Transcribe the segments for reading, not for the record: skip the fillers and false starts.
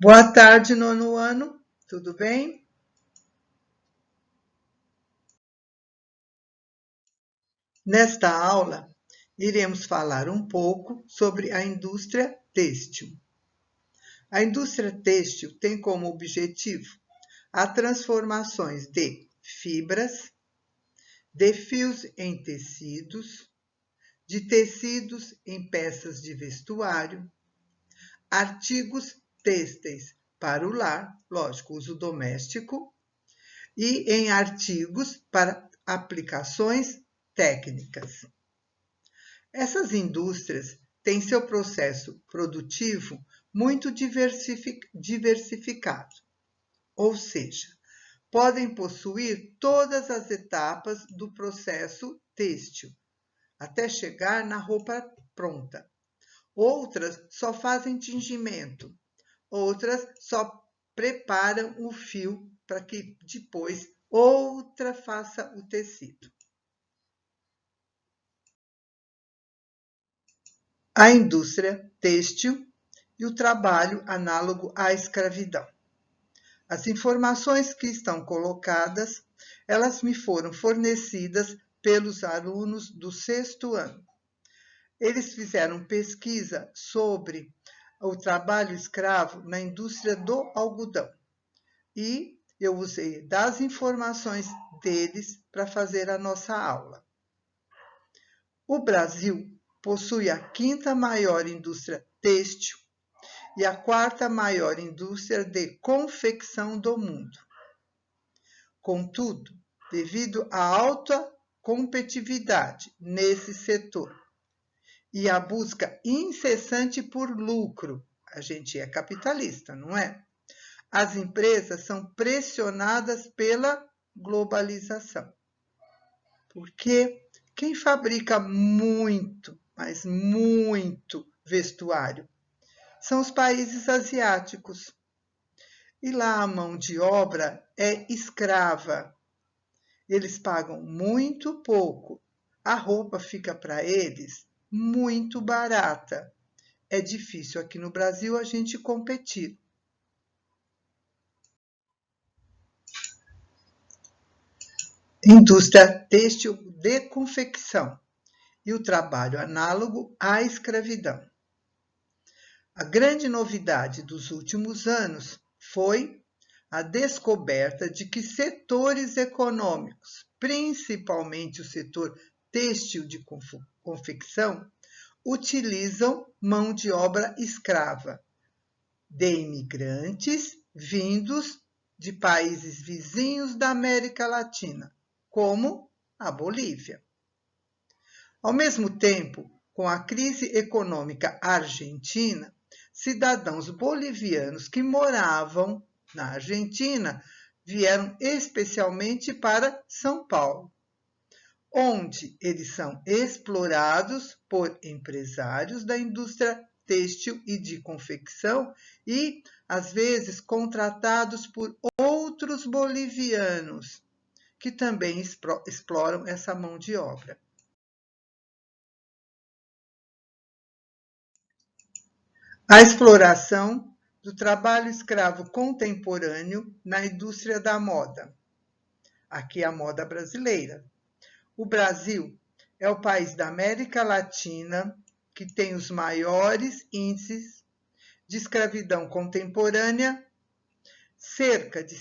Boa tarde, nono ano, tudo bem? Nesta aula, iremos falar um pouco sobre a indústria têxtil. A indústria têxtil tem como objetivo a transformações de fibras, de fios em tecidos, de tecidos em peças de vestuário, artigos têxteis para o lar, lógico, uso doméstico, e em artigos para aplicações técnicas. Essas indústrias têm seu processo produtivo muito diversificado, ou seja, podem possuir todas as etapas do processo têxtil, até chegar na roupa pronta. Outras só fazem tingimento, outras só preparam o fio para que depois outra faça o tecido. A indústria têxtil e o trabalho análogo à escravidão. As informações que estão colocadas, elas me foram fornecidas pelos alunos do 6º ano. Eles fizeram pesquisa sobre o trabalho escravo na indústria do algodão e eu usei das informações deles para fazer a nossa aula. O Brasil possui a 5ª maior indústria têxtil e a 4ª maior indústria de confecção do mundo. Contudo, devido à alta competitividade nesse setor e à busca incessante por lucro, a gente é capitalista, não é? As empresas são pressionadas pela globalização. Porque quem fabrica muito, mas muito vestuário são os países asiáticos. E lá a mão de obra é escrava. Eles pagam muito pouco. A roupa fica para eles muito barata. É difícil aqui no Brasil a gente competir. Indústria têxtil de confecção e o trabalho análogo à escravidão. A grande novidade dos últimos anos foi a descoberta de que setores econômicos, principalmente o setor têxtil de confecção, utilizam mão de obra escrava de imigrantes vindos de países vizinhos da América Latina, como a Bolívia. Ao mesmo tempo, com a crise econômica argentina, cidadãos bolivianos que moravam na Argentina vieram especialmente para São Paulo, onde eles são explorados por empresários da indústria têxtil e de confecção e, às vezes, contratados por outros bolivianos que também exploram essa mão de obra. A exploração do trabalho escravo contemporâneo na indústria da moda. Aqui a moda brasileira. O Brasil é o país da América Latina que tem os maiores índices de escravidão contemporânea. Cerca de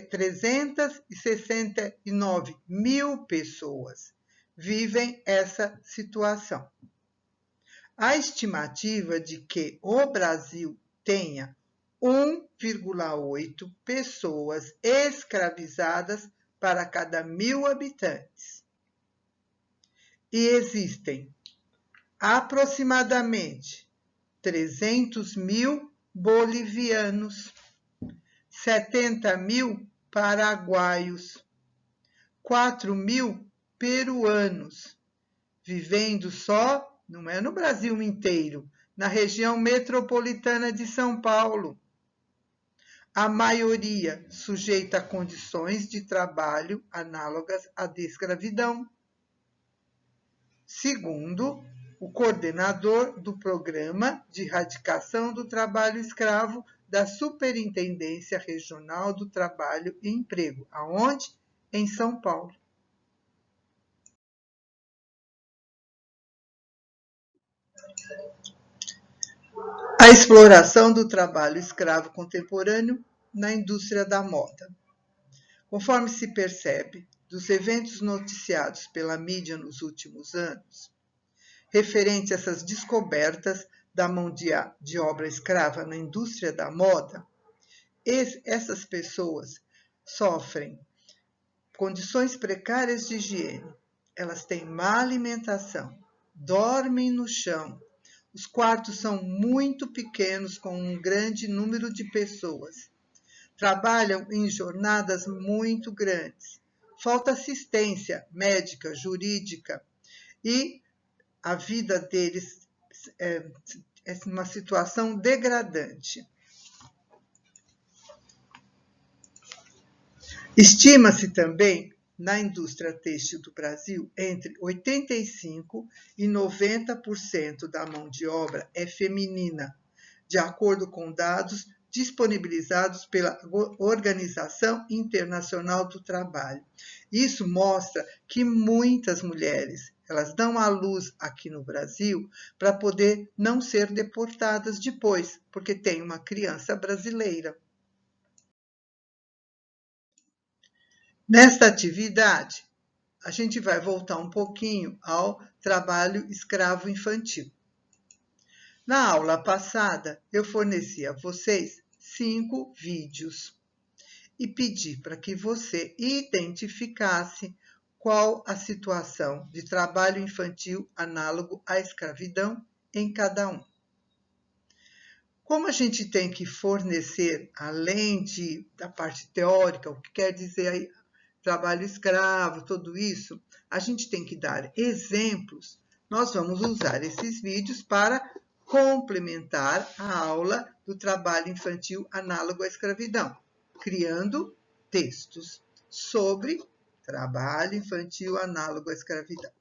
369 mil pessoas vivem essa situação. A estimativa de que o Brasil tenha 1,8 pessoas escravizadas para cada 1.000 habitantes. E existem aproximadamente 300 mil bolivianos, 70 mil paraguaios, 4 mil peruanos, vivendo só, não é no Brasil inteiro, na região metropolitana de São Paulo. A maioria sujeita a condições de trabalho análogas à de escravidão. Segundo o coordenador do Programa de Erradicação do Trabalho Escravo da Superintendência Regional do Trabalho e Emprego. Aonde? Em São Paulo. A exploração do trabalho escravo contemporâneo na indústria da moda. Conforme se percebe dos eventos noticiados pela mídia nos últimos anos, referente a essas descobertas da mão de obra escrava na indústria da moda, essas pessoas sofrem condições precárias de higiene, elas têm má alimentação, dormem no chão, os quartos são muito pequenos com um grande número de pessoas, trabalham em jornadas muito grandes, falta assistência médica, jurídica e a vida deles é uma situação degradante. Estima-se também, na indústria têxtil do Brasil, entre 85% e 90% da mão de obra é feminina, de acordo com dados disponibilizados pela Organização Internacional do Trabalho. Isso mostra que muitas mulheres, elas dão à luz aqui no Brasil para poder não ser deportadas depois, porque tem uma criança brasileira. Nesta atividade, a gente vai voltar um pouquinho ao trabalho escravo infantil. Na aula passada, eu forneci a vocês 5 vídeos e pedi para que você identificasse qual a situação de trabalho infantil análogo à escravidão em cada um. Como a gente tem que fornecer, além da parte teórica, o que quer dizer aí, trabalho escravo, tudo isso, a gente tem que dar exemplos. Nós vamos usar esses vídeos para complementar a aula do trabalho infantil análogo à escravidão, criando textos sobre trabalho infantil análogo à escravidão.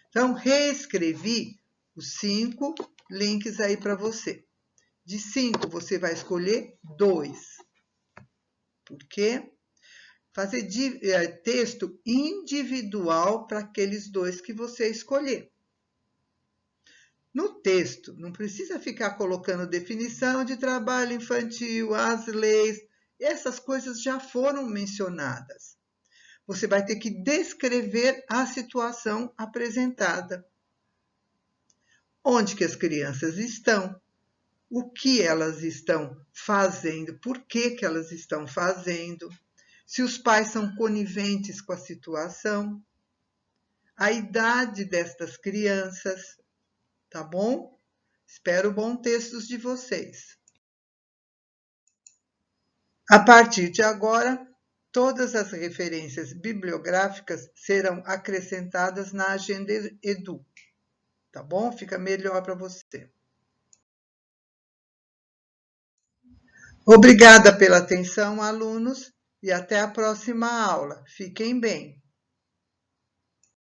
Então, reescrevi os 5 links aí para você. De 5, você vai escolher 2. Por quê? Fazer texto individual para aqueles 2 que você escolher. No texto, não precisa ficar colocando definição de trabalho infantil, as leis, essas coisas já foram mencionadas. Você vai ter que descrever a situação apresentada. Onde que as crianças estão? O que elas estão fazendo? Por que elas estão fazendo? Se os pais são coniventes com a situação, a idade destas crianças, tá bom? Espero bons textos de vocês. A partir de agora, todas as referências bibliográficas serão acrescentadas na Agenda Edu, tá bom? Fica melhor para você. Obrigada pela atenção, alunos, e até a próxima aula. Fiquem bem.